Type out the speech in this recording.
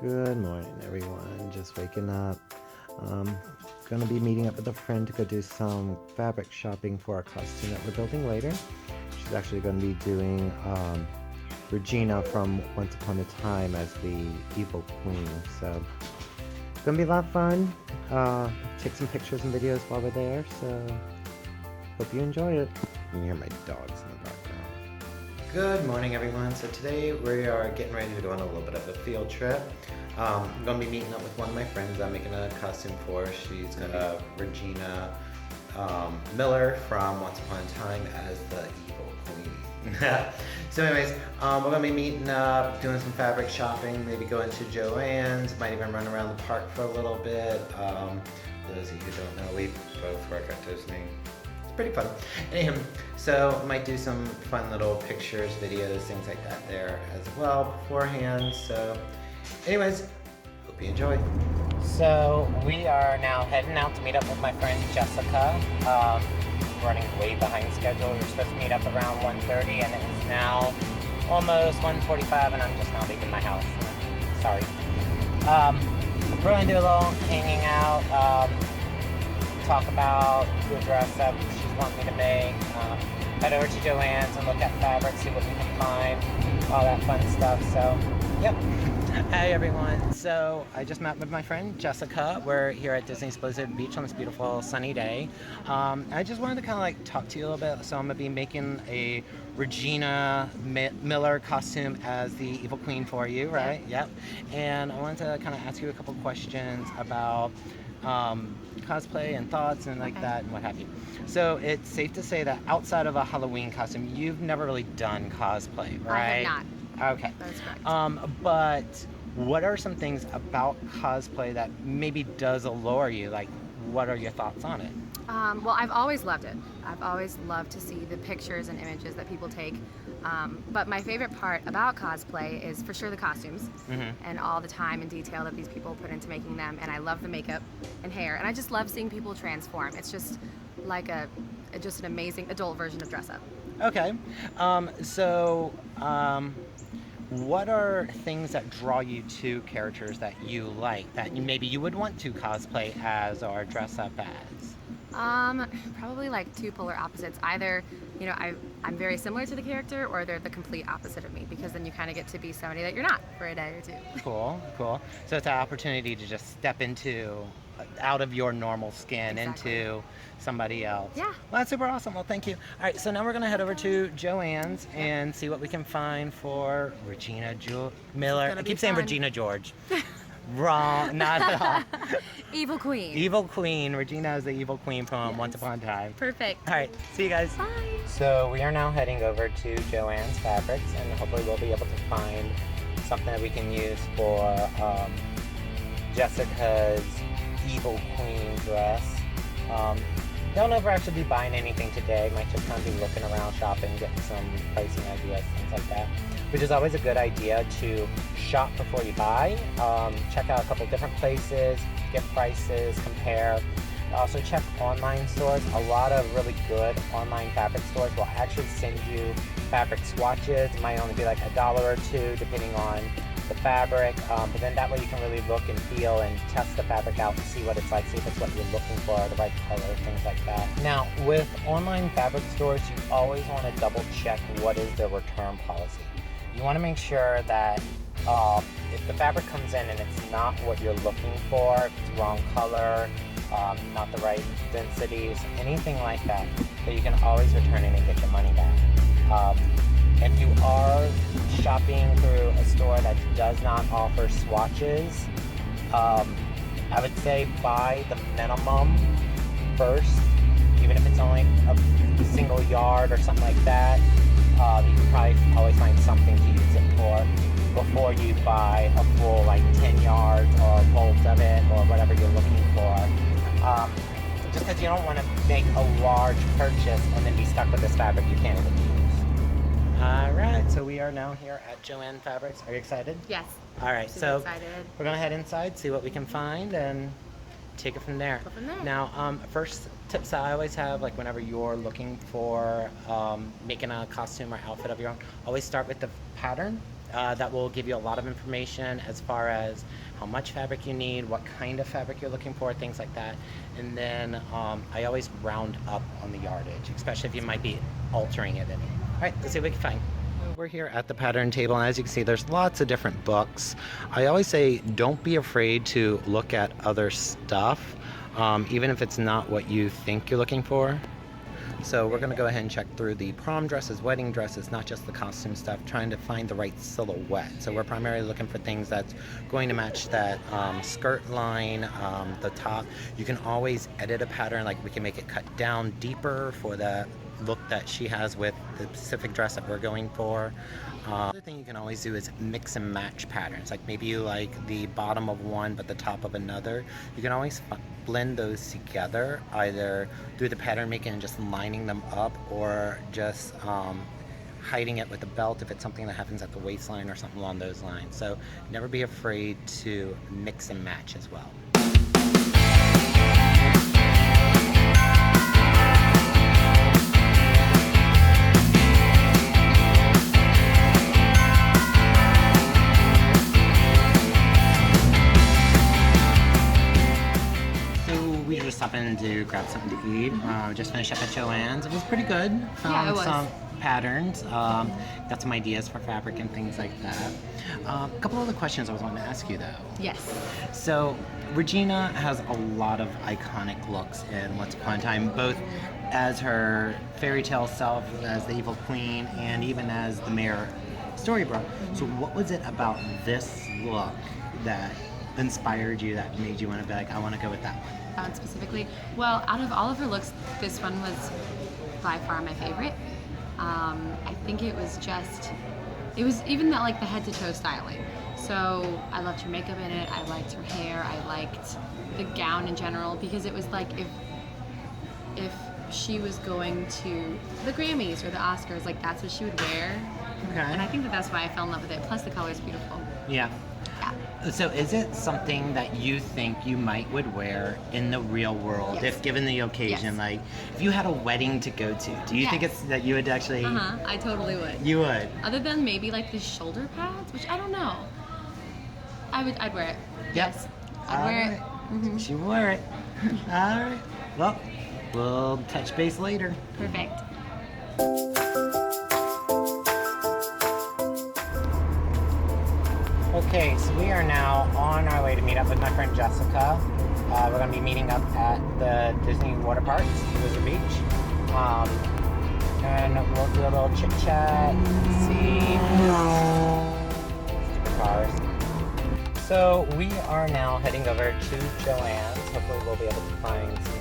Good morning, everyone. Just waking up. Gonna be meeting up with a friend to go do some fabric shopping for our costume that we're building later. She's actually gonna be doing Regina from Once Upon a Time as the evil queen. So it's gonna be a lot of fun. Take some pictures and videos while we're there. So hope you enjoy it. You can hear my dogs in the background. Good morning, everyone. So today we are getting ready to go on a little bit of a field trip. I'm going to be meeting up with one of my friends I'm making a costume for. She's got Regina Miller from Once Upon a Time as the evil queen. So anyways, we're going to be meeting up, doing some fabric shopping, maybe going to Joann's, might even run around the park for a little bit. For those of you who don't know, we both work at Disney. Pretty fun. Anyhow, so might do some fun little pictures, videos, things like that there as well beforehand. So anyways, hope you enjoy. So we are now heading out to meet up with my friend Jessica. Running way behind schedule. We were supposed to meet up around 1:30 and it is now almost 1:45 and I'm just now leaving my house. Sorry. We're going to do a little hanging out. Talk about the dress up she's wanting me to make, head over to Joann's and look at fabric, see what we can find, all that fun stuff. So, yep. Hi everyone. So I just met with my friend Jessica. We're here at Disney's Blizzard Beach on this beautiful sunny day. I just wanted to kind of like talk to you a little bit. So I'm gonna be making a Regina Miller costume as the evil queen for you, right? Yep. And I wanted to kind of ask you a couple questions about cosplay and thoughts and like that and what have you. So it's safe to say that outside of a Halloween costume, you've never really done cosplay, right? I have not. Okay. That's correct. But what are some things about cosplay that maybe does allure you? Like, what are your thoughts on it? Well, I've always loved it. I've always loved to see the pictures and images that people take. But my favorite part about cosplay is for sure the costumes and all the time and detail that these people put into making them. And I love the makeup and hair. And I just love seeing people transform. It's just like just an amazing adult version of dress up. Okay. What are things that draw you to characters that you like, that maybe you would want to cosplay as or dress up as? Probably like two polar opposites. Either, you know, I'm very similar to the character, or they're the complete opposite of me, because then you kind of get to be somebody that you're not for a day or two. Cool, cool. So it's an opportunity to just step out of your normal skin into somebody else. Yeah. Well, that's super awesome. Well, thank you. All right, so now we're going to head over to Joann's and see what we can find for Regina Miller. I keep saying Regina George. Wrong, not at all. Evil queen. Evil queen. Regina is the evil queen from Once Upon a Time. Perfect. All right, see you guys. Bye. So we are now heading over to Joann's Fabrics, and hopefully we'll be able to find something that we can use for Jessica's evil queen dress. Don't know if we'll actually be buying anything today. Might just kind of be looking around, shopping, getting some pricing ideas, things like that. Which is always a good idea to shop before you buy. Check out a couple different places, get prices, compare. Also check online stores. A lot of really good online fabric stores will actually send you fabric swatches. It might only be like $1 or $2 depending on the fabric, but then that way you can really look and feel and test the fabric out and see what it's like, see if it's what you're looking for, the right color, things like that. Now, with online fabric stores, you always want to double check what is their return policy. You want to make sure that if the fabric comes in and it's not what you're looking for, if it's wrong color, not the right densities, anything like that, that you can always return it and get your money back. If you are shopping through a store that does not offer swatches, I would say buy the minimum first, even if it's only a single yard or something like that. You can probably always find something to use it for before you buy a full like 10 yards or a bolt of it or whatever you're looking for. Just because you don't want to make a large purchase and then be stuck with this fabric you can't even use. Alright, so we are now here at Joann Fabrics. Are you excited? Yes. Alright, so excited. We're going to head inside, see what we can find, and take it from there. Go from there. Now, first tips I always have, like whenever you're looking for making a costume or outfit of your own, always start with the pattern. that will give you a lot of information as far as how much fabric you need, what kind of fabric you're looking for, things like that. And then I always round up on the yardage, especially if you might be altering it any. All right, let's see what we can find. We're here at the pattern table, and as you can see, there's lots of different books. I always say don't be afraid to look at other stuff, even if it's not what you think you're looking for. So we're going to go ahead and check through the prom dresses, wedding dresses, not just the costume stuff, trying to find the right silhouette. So we're primarily looking for things that's going to match that skirt line, the top. You can always edit a pattern, like we can make it cut down deeper for the look that she has with the specific dress that we're going for. Another thing you can always do is mix and match patterns. Like maybe you like the bottom of one but the top of another. You can always blend those together, either through the pattern making and just lining them up, or just hiding it with a belt if it's something that happens at the waistline or something along those lines. So never be afraid to mix and match as well. Stopping to grab something to eat. Just finished up at Joann's. It was pretty good. Yeah, it was. Some patterns. Got some ideas for fabric and things like that. A couple other questions I was wanting to ask you though. Yes. So Regina has a lot of iconic looks in Once Upon a Time, both as her fairy tale self, as the evil queen, and even as the Mayor Storybrooke. So what was it about this look that inspired you, that made you want to be like, I want to go with that one? Specifically, well, out of all of her looks, this one was by far my favorite. I think it was even that, like, the head to toe styling. So I loved her makeup in it. I liked her hair. I liked the gown in general, because it was like if she was going to the Grammys or the Oscars, like that's what she would wear. Okay. And I think that's why I fell in love with it. Plus the color is beautiful. Yeah. Yeah. So is it something that you think you would wear in the real world, Yes. if given the occasion? Yes. Like, if you had a wedding to go to, do you think Yes. it's that you would actually... I totally would. You would? Other than maybe like the shoulder pads, which I don't know. I'd wear it. Yep. Yes. I'd wear it. Mm-hmm. She would wear it. All right. Well, we'll touch base later. Perfect. Okay, so we are now on our way to meet up with my friend Jessica. We're going to be meeting up at the Disney water parks, Blizzard Beach. And we'll do a little chit chat and see. Stupid cars. So we are now heading over to Joann's. Hopefully we'll be able to find some